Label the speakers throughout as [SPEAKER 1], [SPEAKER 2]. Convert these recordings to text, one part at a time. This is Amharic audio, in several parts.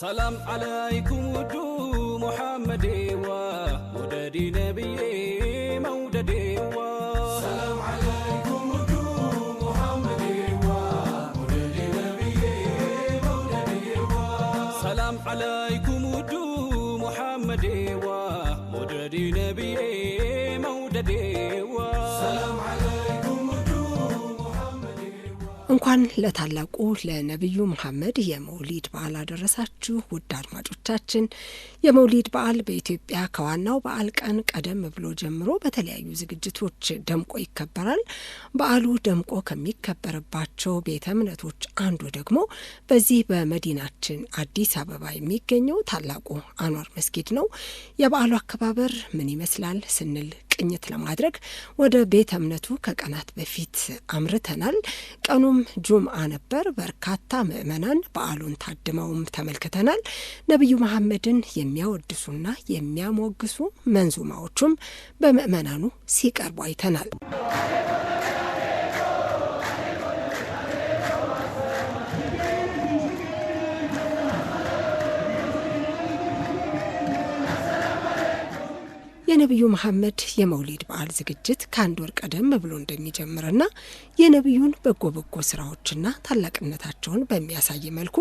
[SPEAKER 1] سلام عليكم ودو محمدي ومددي نبي موددي
[SPEAKER 2] سلام عليكم ودو محمدي ومددي نبي موددي
[SPEAKER 1] سلام عليكم ودو محمدي ومددي نبي موددي
[SPEAKER 2] سلام عليكم
[SPEAKER 3] እንኳን ለታላቁ ለነብዩ መሐመድ የመውሊድ በዓል አደረሳችሁ ውድ አድማጮቻችን። የመውሊድ በዓል በኢትዮጵያ ከዋናው በዓል ቀን ቀደም ብሎ ጀምሮ በተለያዩ ዝግጅቶች ደምቆ ይከበራል። በዓሉ ደምቆ ከሚከበርባቸው ቤተ እምነቶች አንዱ ደግሞ በዚህ በመዲናችን አዲስ አበባ የሚገኘው ታላቁ አንዋር መስጊድ ነው። የበዓሉ አከባበር ምን ይመስላል ስንል ቅኝት ለማድረግ ወደ ቤተ እምነቱ ከቀናት በፊት አምርተናል። ቀኑም ጁምአ ነበር። በርካታ ምእመናን በዓሉን ታድመውም ተመልክተናል። ነብዩ መሐመድን የሚያወድሱና የሚያሞግሱ መንዙማዎቹም በምእመናኑ ሲቀርቡ አይተናል። የነብዩ መሐመድ የመውሊድ በዓል ዝግጅት ከአንድ ወር ቀደም ብሎ እንደሚጀምርና የነብዩን በጎ ስራዎችና ታላቅነታቸውን በሚያሳይ መልኩ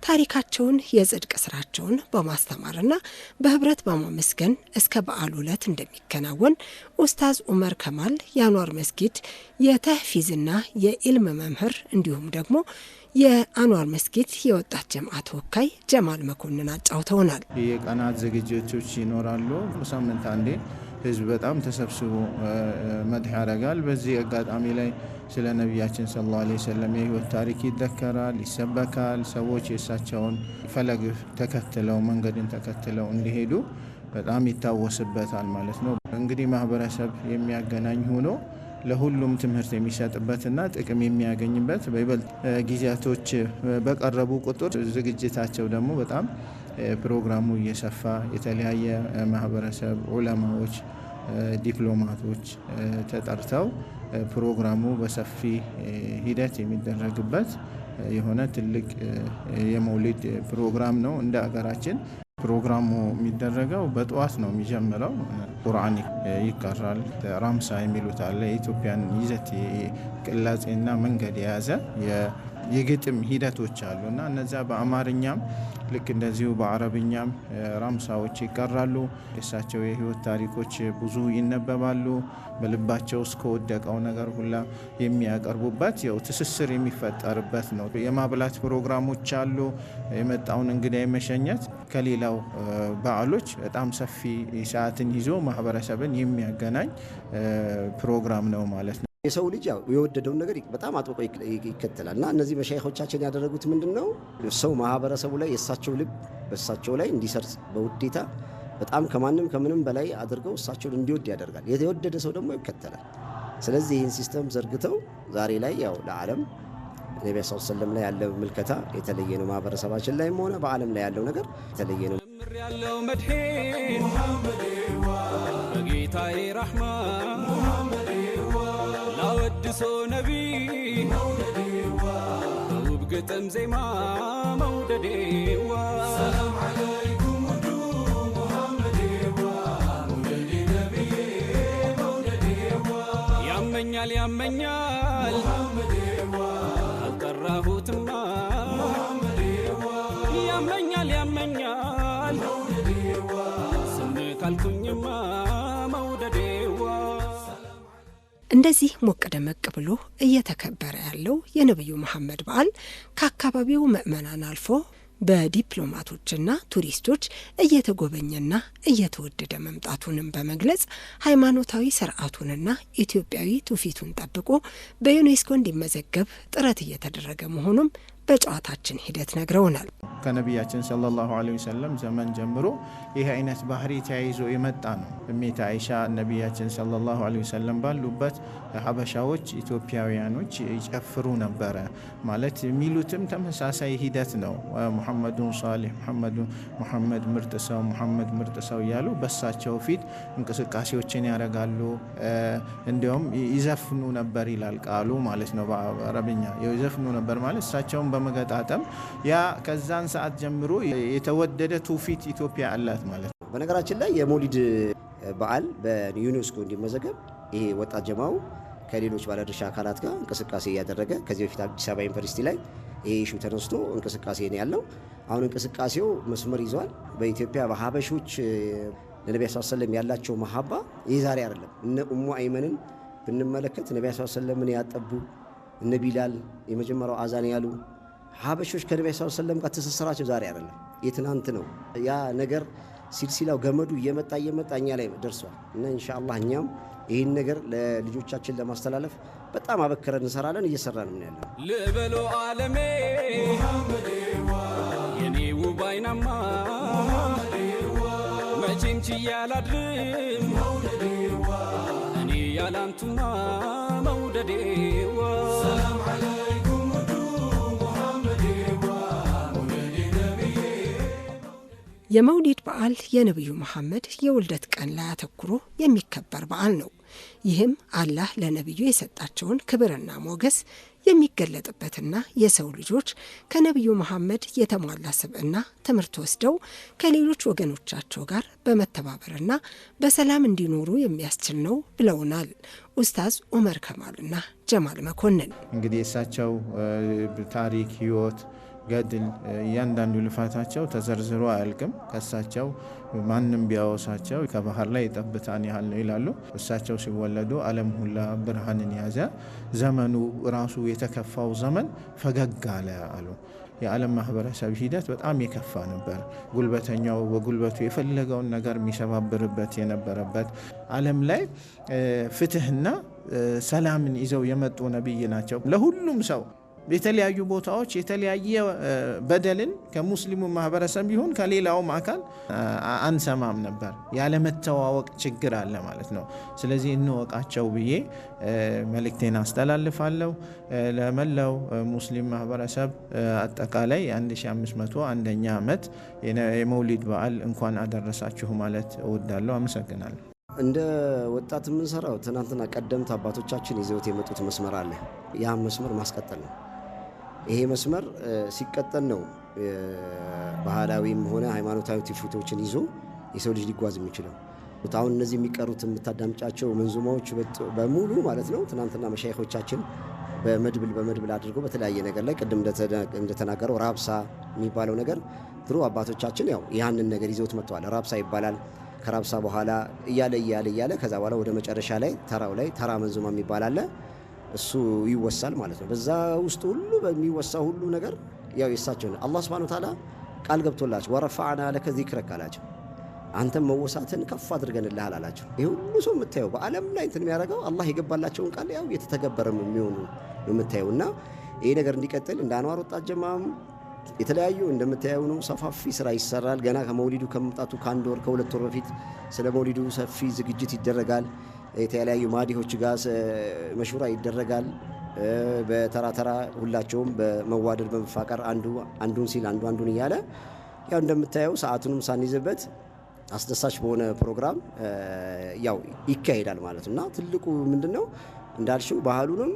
[SPEAKER 3] ታሪካቸውን፣ የጽድቅ ስራቸውን በማስተማርና በህብረት በማመስገን እስከ በዓሉ ዕለት እንደሚከናወን ኡስታዝ ዑመር ከማል የአንዋር መስጊድ የተህፊዝና የኢልም መምህር እንዲሁም ደግሞ የአንዋር መስጊድ የወጣት ጀማዓ ተወካይ ጀማል መኮንን አጫውተውናል።
[SPEAKER 4] የቀናት ዝግጅቶች ይኖራሉ። በሳምንት አንዴ ህዝብ በጣም ተሰብስቦ መድህ ያደርጋል። በዚህ አጋጣሚ ላይ ስለ ነቢያችን ሰለላሁ ዐለይሂ ወሰለም የህይወት ታሪክ ይዘከራል፣ ይሰበካል። ሰዎች የእሳቸውን ፈለግ ተከትለው መንገድን ተከትለው እንዲሄዱ በጣም ይታወስበታል ማለት ነው። እንግዲህ ማህበረሰብ የሚያገናኝ ሆኖ ለሁሉም ትምህርት የሚሰጥበትና ጥቅም የሚያገኝበት በይበልጥ ጊዜያቶች በቀረቡ ቁጥር ዝግጅታቸው ደግሞ በጣም ፕሮግራሙ እየሰፋ የተለያየ ማህበረሰብ ዑለማዎች፣ ዲፕሎማቶች ተጠርተው ፕሮግራሙ በሰፊ ሂደት የሚደረግበት የሆነ ትልቅ የመውሊድ ፕሮግራም ነው። እንደ አገራችን ፕሮግራሙ የሚደረገው በጠዋት ነው የሚጀምረው። ቁርአን ይቀራል። ራምሳ የሚሉት አለ። የኢትዮጵያን ይዘት ቅላጼና መንገድ የያዘ የግጥም ሂደቶች አሉ እና እነዚያ በአማርኛም ልክ እንደዚሁ በአረብኛም ራምሳዎች ይቀራሉ። የእሳቸው የህይወት ታሪኮች ብዙ ይነበባሉ። በልባቸው እስከወደቀው ነገር ሁላ የሚያቀርቡበት ያው ትስስር የሚፈጠርበት ነው። የማብላት ፕሮግራሞች አሉ። የመጣውን እንግዳ የመሸኘት ከሌላው በዓሎች በጣም ሰፊ ሰዓትን ይዞ ማህበረሰብን የሚያገናኝ ፕሮግራም ነው ማለት ነው።
[SPEAKER 5] የሰው ልጅ ያው የወደደውን ነገር በጣም አጥብቆ ይከተላል እና እነዚህ መሻይኾቻችን ያደረጉት ምንድነው? ሰው ማህበረሰቡ ላይ የእሳቸው ልብ በእሳቸው ላይ እንዲሰርጽ በውዴታ በጣም ከማንም ከምንም በላይ አድርገው እሳቸውን እንዲወድ ያደርጋል። የተወደደ ሰው ደግሞ ይከተላል። ስለዚህ ይህን ሲስተም ዘርግተው ዛሬ ላይ ያው ለዓለም ነብዩ ሰለላሁ ዐለይሂ ወሰለም ላይ ያለው ምልከታ የተለየ ነው። ማህበረሰባችን ላይም ሆነ በዓለም ላይ ያለው ነገር የተለየ ነው።
[SPEAKER 1] ያለው መድሄን ሙሐመድዋ በጌታዬ ረህማን ሙሐመድዋ ላወድሶ ነቢ መውደዴዋ ውብ ግጥም ዜማ መውደዴዋ
[SPEAKER 2] ሰላም عليكم ودو محمدዋ መውደዴ ነብዬ መውደዴዋ
[SPEAKER 1] ያመኛል
[SPEAKER 2] محمدዋ
[SPEAKER 1] አልጠራሁትማ
[SPEAKER 2] محمدዋ
[SPEAKER 1] ያመኛል
[SPEAKER 2] መውደዴዋ
[SPEAKER 1] ስም ካልኩኝማ መውደዴዋ።
[SPEAKER 3] እንደዚህ ሞቅ ደመቅ ብሎ እየተከበረ ያለው የነብዩ መሐመድ በዓል ከአካባቢው ምእመናን አልፎ በዲፕሎማቶችና ቱሪስቶች እየተጎበኘና እየተወደደ መምጣቱንም በመግለጽ ሃይማኖታዊ ስርዓቱንና ኢትዮጵያዊ ትውፊቱን ጠብቆ በዩኔስኮ እንዲመዘገብ ጥረት እየተደረገ መሆኑም በጨዋታችን ሂደት ነግረውናል።
[SPEAKER 4] ከነቢያችን ሰለላሁ ዐለይሂ ወሰለም ዘመን ጀምሮ ይህ አይነት ባህሪ ተያይዞ የመጣ ነው። እሜት አይሻ ነቢያችን ሰለላሁ ዐለይሂ ወሰለም ባሉበት ሀበሻዎች ኢትዮጵያውያኖች ይጨፍሩ ነበረ ማለት የሚሉትም ተመሳሳይ ሂደት ነው። ሙሐመዱን ሷሊህ፣ ሙሐመድ ምርጥ ሰው፣ ሙሐመድ ምርጥ ሰው እያሉ በሳቸው ፊት እንቅስቃሴዎችን ያደርጋሉ። እንዲያውም ይዘፍኑ ነበር ይላል ቃሉ ማለት ነው። በአረብኛ ይዘፍኑ ነበር ማለት እሳቸውን በመገጣጠም ያ ከዛን ሰዓት ጀምሮ የተወደደ ትውፊት ኢትዮጵያ አላት ማለት ነው።
[SPEAKER 5] በነገራችን ላይ የመውሊድ በዓል በዩኔስኮ እንዲመዘገብ ይሄ ወጣት ጀማው ከሌሎች ባለድርሻ አካላት ጋር እንቅስቃሴ እያደረገ ከዚህ በፊት አዲስ አበባ ዩኒቨርሲቲ ላይ ይሄ ኢሹ ተነስቶ እንቅስቃሴ ነው ያለው። አሁን እንቅስቃሴው መስመር ይዟል። በኢትዮጵያ በሀበሾች ለነብዩ ሰለላሁ ዐለይሂ ወሰለም ያላቸው መሐባ ይህ ዛሬ አይደለም። እነ ኡሙ አይመንን ብንመለከት ነብዩ ሰለላሁ ዐለይሂ ወሰለምን ያጠቡ እነ ቢላል የመጀመሪያው አዛን ያሉ ሀበሾች ከነብዩ ሰለላሁ ዐለይሂ ወሰለም ጋር ትስስራቸው ዛሬ አይደለም፣ የትናንት ነው። ያ ነገር ሲልሲላው ገመዱ እየመጣ እኛ ላይ ደርሷል እና ኢንሻአላህ እኛም ይህን ነገር ለልጆቻችን ለማስተላለፍ በጣም አበክረን እንሰራለን፣ እየሰራን ነው ያለው።
[SPEAKER 1] ልበሎ ዓለሜ
[SPEAKER 2] ሙሐመዴዋ
[SPEAKER 1] የኔ ውብ አይናማ
[SPEAKER 2] ሙሐመዴዋ
[SPEAKER 1] መቼም ችያላድርም
[SPEAKER 2] መውደዴዋ
[SPEAKER 1] እኔ ያላንቱማ መውደዴዋ
[SPEAKER 2] ሰላም ዓለይኩም ውዱ ሙሐመዴዋ መውለዴ ነቢዬ
[SPEAKER 3] የመውሊድ በዓል የነቢዩ መሐመድ የውልደት ቀን ላይ አተኩሮ የሚከበር በዓል ነው። ይህም አላህ ለነቢዩ የሰጣቸውን ክብርና ሞገስ የሚገለጥበትና የሰው ልጆች ከነቢዩ መሐመድ የተሟላ ስብዕና ትምህርት ወስደው ከሌሎች ወገኖቻቸው ጋር በመተባበርና በሰላም እንዲኖሩ የሚያስችል ነው ብለውናል ኡስታዝ ኡመር ከማልና ጀማል መኮንን።
[SPEAKER 4] እንግዲህ እሳቸው ታሪክ፣ ህይወት፣ ገድል እያንዳንዱ ልፋታቸው ተዘርዝሮ አያልቅም። ከእሳቸው ማንም ቢያወሳቸው ከባህር ላይ ጠብታን ያህል ነው ይላሉ። እሳቸው ሲወለዱ ዓለም ሁላ ብርሃንን ያዘ፣ ዘመኑ ራሱ የተከፋው ዘመን ፈገግ አለ አሉ። የዓለም ማህበረሰብ ሂደት በጣም የከፋ ነበር። ጉልበተኛው በጉልበቱ የፈለገውን ነገር የሚሰባብርበት የነበረበት ዓለም ላይ ፍትህና ሰላምን ይዘው የመጡ ነቢይ ናቸው። ለሁሉም ሰው የተለያዩ ቦታዎች የተለያየ በደልን ከሙስሊሙ ማህበረሰብ ይሁን ከሌላውም አካል አንሰማም ነበር። ያለመተዋወቅ ችግር አለ ማለት ነው። ስለዚህ እንወቃቸው ብዬ መልእክቴን አስተላልፋለሁ። ለመላው ሙስሊም ማህበረሰብ አጠቃላይ 1501ኛ ዓመት የመውሊድ በዓል እንኳን አደረሳችሁ ማለት እወዳለሁ። አመሰግናለሁ።
[SPEAKER 5] እንደ ወጣት የምንሰራው ትናንትና ቀደምት አባቶቻችን ይዘውት የመጡት መስመር አለ። ያ መስመር ማስቀጠል ነው። ይሄ መስመር ሲቀጠል ነው ባህላዊም ሆነ ሃይማኖታዊ ትውፊቶችን ይዞ የሰው ልጅ ሊጓዝ የሚችለው። አሁን እነዚህ የሚቀሩት የምታዳምጫቸው መንዙማዎች በሙሉ ማለት ነው ትናንትና መሻይኾቻችን በመድብል አድርገው በተለያየ ነገር ላይ ቅድም እንደተናገረው ራብሳ የሚባለው ነገር ድሮ አባቶቻችን ያው ያንን ነገር ይዘውት መጥተዋል። ራብሳ ይባላል። ከራብሳ በኋላ እያለ ከዛ በኋላ ወደ መጨረሻ ላይ ተራው ላይ ተራ መንዙማ የሚባል አለ። እሱ ይወሳል ማለት ነው። በዛ ውስጥ ሁሉ በሚወሳ ሁሉ ነገር ያው የሳቸው ነው። አላህ Subhanahu Wa Ta'ala ቃል ገብቶላቸው ወረፈዕና ለከ ዚክረክ አላቸው። አንተም መወሳትን ከፍ አድርገንልሃል አላቸው። ይሄ ሁሉ ሰው የምታየው በዓለም ላይ እንትን የሚያደርገው አላህ የገባላቸውን ቃል ያው የተተገበረም የሚሆኑ የምታየውና ይሄ ነገር እንዲቀጥል እንደ አንዋር ወጣት ጀማም የተለያዩ እንደምታየው ነው። ሰፋፊ ስራ ይሰራል። ገና ከመውሊዱ ከመምጣቱ ከአንድ ወር ከሁለት ወር በፊት ስለ መውሊዱ ሰፊ ዝግጅት ይደረጋል። የተለያዩ ማዲሆች ጋር መሽራ ይደረጋል። በተራ ሁላቸውም በመዋደድ በመፋቀር አንዱን ሲል አንዱን እያለ ያው እንደምታየው ሰዓቱንም ሳንይዝበት አስደሳች በሆነ ፕሮግራም ያው ይካሄዳል ማለት ነውና ትልቁ ምንድነው እንዳልሽው ባህሉንም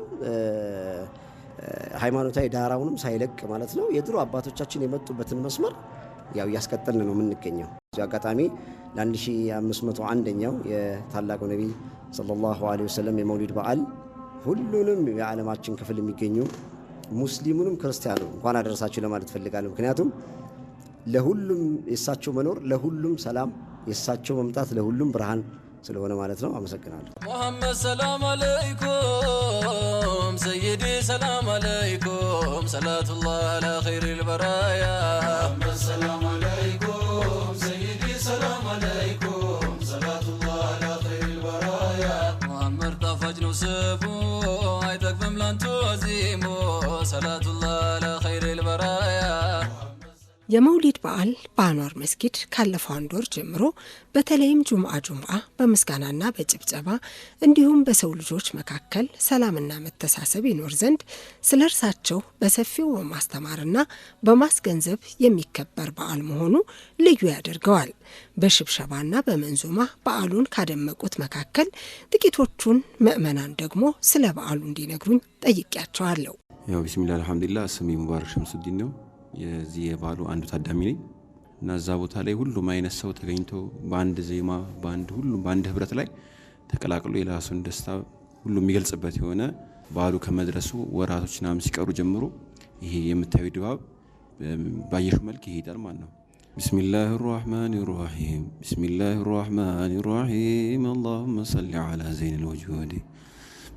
[SPEAKER 5] ሃይማኖታዊ ዳራውንም ሳይለቅ ማለት ነው የድሮ አባቶቻችን የመጡበትን መስመር ያው ያስቀጥልን ነው የምንገኘው። እዚህ አጋጣሚ ለ1501ኛው የታላቁ ነብይ ሰለላሁ ዐለይሂ ወሰለም የመውሊድ በዓል ሁሉንም የዓለማችን ክፍል የሚገኙ ሙስሊሙንም ክርስቲያኑ እንኳን አደረሳችሁ ለማለት ፈልጋለሁ። ምክንያቱም ለሁሉም የሳቸው መኖር ለሁሉም ሰላም፣ የሳቸው መምጣት ለሁሉም ብርሃን ስለሆነ ማለት ነው። አመሰግናለሁ።
[SPEAKER 2] ሙሐመድ ሰላም አለይኩም ሰይዲ ሰላም አለይኩም ሰላቱላህ አላ ኸይሪል በራያ ሙሐመድ ሰላም አለይኩም ሰይዲ ሰላም አለይኩም ሰላቱላህ አላ ኸይሪል በራያ ሙሐመድ ጣፋጭ ነው ስሙ አይጠግብም ላንቱ አዚሙ ሰላቱላህ አላ ኸይሪል በራያ።
[SPEAKER 3] የመውሊድ በዓል በአንዋር መስጊድ ካለፈው አንድ ወር ጀምሮ በተለይም ጁምዓ በምስጋናና በጭብጨባ እንዲሁም በሰው ልጆች መካከል ሰላምና መተሳሰብ ይኖር ዘንድ ስለ እርሳቸው በሰፊው በማስተማርና በማስገንዘብ የሚከበር በዓል መሆኑ ልዩ ያደርገዋል። በሽብሸባና በመንዙማ በዓሉን ካደመቁት መካከል ጥቂቶቹን ምዕመናን ደግሞ ስለ በዓሉ እንዲነግሩኝ ጠይቄያቸዋለሁ።
[SPEAKER 6] ያው ቢስሚላህ አልሐምዱሊላህ ስሜ ሙባረክ ሸምሱዲን ነው። የዚህ የባሉ አንዱ ታዳሚ ነኝ እና እዛ ቦታ ላይ ሁሉም አይነት ሰው ተገኝቶ በአንድ ዜማ በአንድ ህብረት ላይ ተቀላቅሎ የራሱን ደስታ ሁሉ የሚገልጽበት የሆነ ባሉ ከመድረሱ ወራቶችና ሲቀሩ ጀምሮ ይሄ የምታዩ ድባብ ባየሹ መልክ ይሄዳል ማለት ነው። ቢስሚላሂ الرحمن الرحيم ቢስሚላሂ الرحمن الرحيم اللهم صل على زين الوجود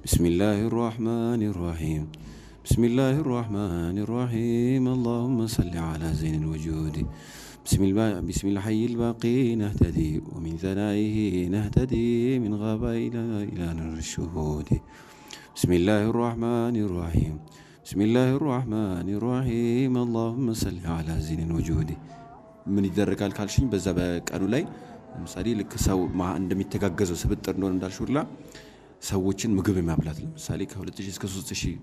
[SPEAKER 6] ቢስሚላሂ الرحمن الرحيم ቢስሚላሂ الرحمن الرحيم اللهم صل على زين الوجود بسم الحي الباقي نهتدي ومن ثنائه نهتدي من غابة إلى نور الشهود بسم الله الرحمن الرحيم بسم الله الرحمن الرحيم اللهم صل على زين الوجود من يدركال ካልሽኝ በዛ በቀኑ ላይ ለምሳሌ ልክ ሰው እንደሚተጋገዘው ስብጥር እንደሆነ እንዳልሽውላ ሰዎችን ምግብ የሚያብላት ለምሳሌ ከ2000 እስከ 3000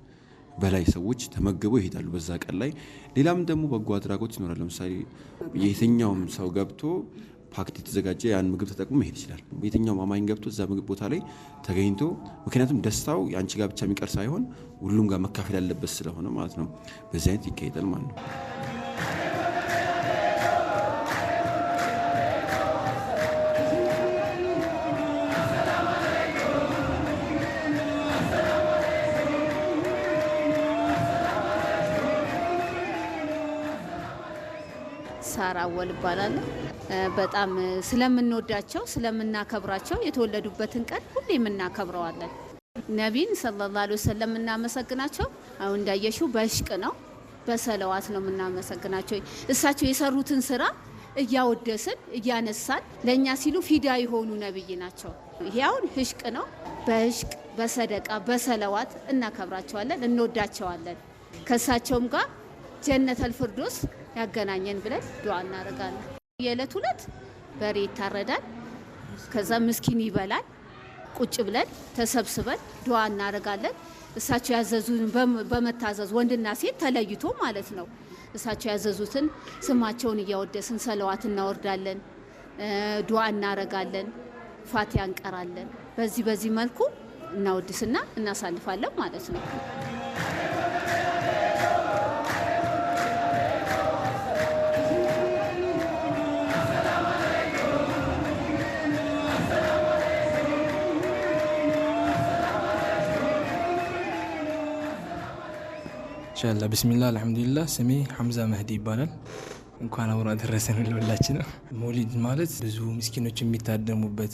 [SPEAKER 6] በላይ ሰዎች ተመገቡ ይሄዳሉ በዛ ቀን ላይ። ሌላም ደግሞ በጎ አድራጎት ይኖራል። ለምሳሌ የትኛውም ሰው ገብቶ ፓክት የተዘጋጀ ያን ምግብ ተጠቅሞ መሄድ ይችላል። የትኛውም አማኝ ገብቶ እዛ ምግብ ቦታ ላይ ተገኝቶ ምክንያቱም ደስታው ያንቺ ጋር ብቻ የሚቀር ሳይሆን ሁሉም ጋር መካፈል ያለበት ስለሆነ ማለት ነው። በዚህ አይነት ይካሄዳል ማለት ነው።
[SPEAKER 7] ሳራ አወል ይባላል። በጣም ስለምንወዳቸው ስለምናከብራቸው የተወለዱበትን ቀን ሁሌ እናከብረዋለን። ነቢን ሰለላሁ ዐለይሂ ወሰለም እናመሰግናቸው አሁን እንዳየሽው በሽቅ ነው በሰለዋት ነው እናመሰግናቸው። እሳቸው የሰሩትን ስራ እያወደስን እያነሳን ለኛ ሲሉ ፊዳ የሆኑ ነብይ ናቸው። ይሄውን ህሽቅ ነው። በሽቅ በሰደቃ በሰለዋት እናከብራቸዋለን እንወዳቸዋለን። ከሳቸውም ጋር ጀነተል ፊርዶስ ያገናኘን ብለን ዱዓ እናደርጋለን። የዕለት ሁለት በሬ ይታረዳል። ከዛ ምስኪን ይበላል። ቁጭ ብለን ተሰብስበን ዱዓ እናደርጋለን። እሳቸው ያዘዙን በመታዘዝ ወንድና ሴት ተለይቶ ማለት ነው። እሳቸው ያዘዙትን ስማቸውን እያወደስን ሰለዋት እናወርዳለን፣ ዱዓ እናደርጋለን፣ ፋቲሃ እንቀራለን። በዚህ መልኩ እናወድስና እናሳልፋለን ማለት ነው።
[SPEAKER 8] ኢንሻአላህ ቢስሚላህ አልሐምዱሊላህ ስሜ ሐምዛ መህዲ ይባላል። እንኳን አብሮ አደረሰን ለሁላችን። መውሊድ ማለት ብዙ ምስኪኖች የሚታደሙበት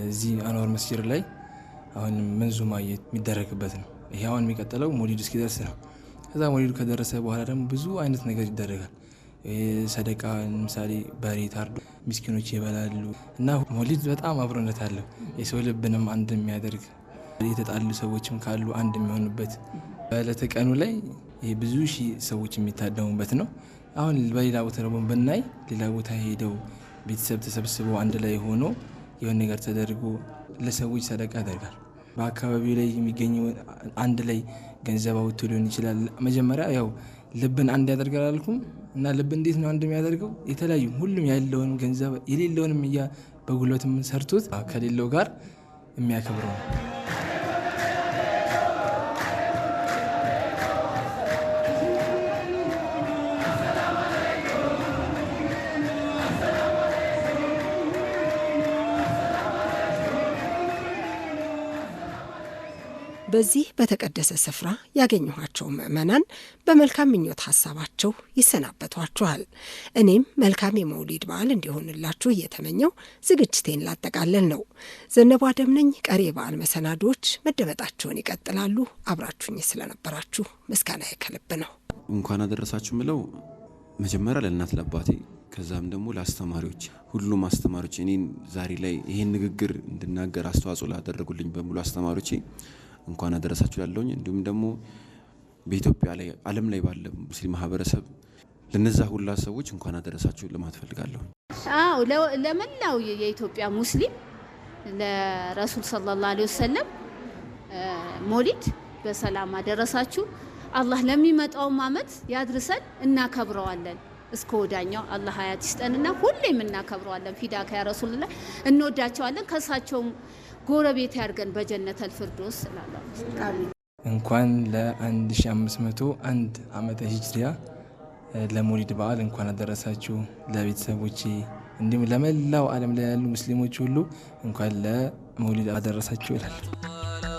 [SPEAKER 8] እዚህ አንዋር መስጂድ ላይ አሁን መንዙማ የሚደረግበት ነው። ይሄ አሁን የሚቀጥለው መውሊድ እስኪደርስ ነው። ከዛ መውሊዱ ከደረሰ በኋላ ደግሞ ብዙ አይነት ነገር ይደረጋል። ሰደቃ ለምሳሌ በሬ ታርዶ ምስኪኖች ይበላሉ እና መውሊድ በጣም አብሮነት አለው። የሰው ልብንም አንድ የሚያደርግ የተጣሉ ሰዎችም ካሉ አንድ የሚሆኑበት በዕለተ ቀኑ ላይ ብዙ ሺህ ሰዎች የሚታደሙበት ነው። አሁን በሌላ ቦታ ደግሞ ብናይ ሌላ ቦታ ሄደው ቤተሰብ ተሰብስበው አንድ ላይ ሆኖ የሆነ ነገር ተደርጎ ለሰዎች ሰደቃ ያደርጋል። በአካባቢው ላይ የሚገኘው አንድ ላይ ገንዘብ አውጥቶ ሊሆን ይችላል። መጀመሪያ ያው ልብን አንድ ያደርጋል አልኩም እና ልብ እንዴት ነው አንድ የሚያደርገው? የተለያዩ ሁሉም ያለውን ገንዘብ የሌለውንም በጉልበትም ሰርቶት ከሌለው ጋር የሚያከብረው ነው።
[SPEAKER 3] በዚህ በተቀደሰ ስፍራ ያገኘኋቸው ምእመናን በመልካም ምኞት ሀሳባቸው ይሰናበቷችኋል። እኔም መልካም የመውሊድ በዓል እንዲሆንላችሁ እየተመኘው ዝግጅቴን ላጠቃለል ነው። ዘነቡ አደም ነኝ። ቀሪ የበዓል መሰናዶዎች መደመጣቸውን ይቀጥላሉ። አብራችሁኝ ስለነበራችሁ ምስጋናዬ ከልብ ነው።
[SPEAKER 6] እንኳን አደረሳችሁ ምለው መጀመሪያ ለእናት ለአባቴ ከዛም ደግሞ ለአስተማሪዎች ሁሉም አስተማሪዎች እኔን ዛሬ ላይ ይሄን ንግግር እንድናገር አስተዋጽኦ ላደረጉልኝ በሙሉ አስተማሪዎች እንኳን አደረሳችሁ ያለውኝ እንዲሁም ደግሞ በኢትዮጵያ ላይ ዓለም ላይ ባለ ሙስሊም ማህበረሰብ ለነዛ ሁላ ሰዎች እንኳን አደረሳችሁ ለማለት ፈልጋለሁ።
[SPEAKER 7] ለመላው የኢትዮጵያ ሙስሊም ለረሱል ሰለላሁ ዐለይሂ ወሰለም መውሊድ በሰላም አደረሳችሁ። አላህ ለሚመጣው ዓመት ያድርሰን። እናከብረዋለን እስከ ወዳኛው አላህ ሀያት ይስጠንና ሁሌም እናከብረዋለን። ፊዳካ ያ ረሱልላህ እንወዳቸዋለን። ከሳቸው ጎረቤት ያርገን በጀነተል ፊርዶስ ሰላም።
[SPEAKER 8] እንኳን ለ1501 ዓመተ ሂጅሪያ ለመውሊድ በዓል እንኳን አደረሳችሁ። ለቤተሰቦቼ እንዲሁም ለመላው ዓለም ላይ ያሉ ሙስሊሞች ሁሉ እንኳን ለመውሊድ አደረሳችሁ ይላል።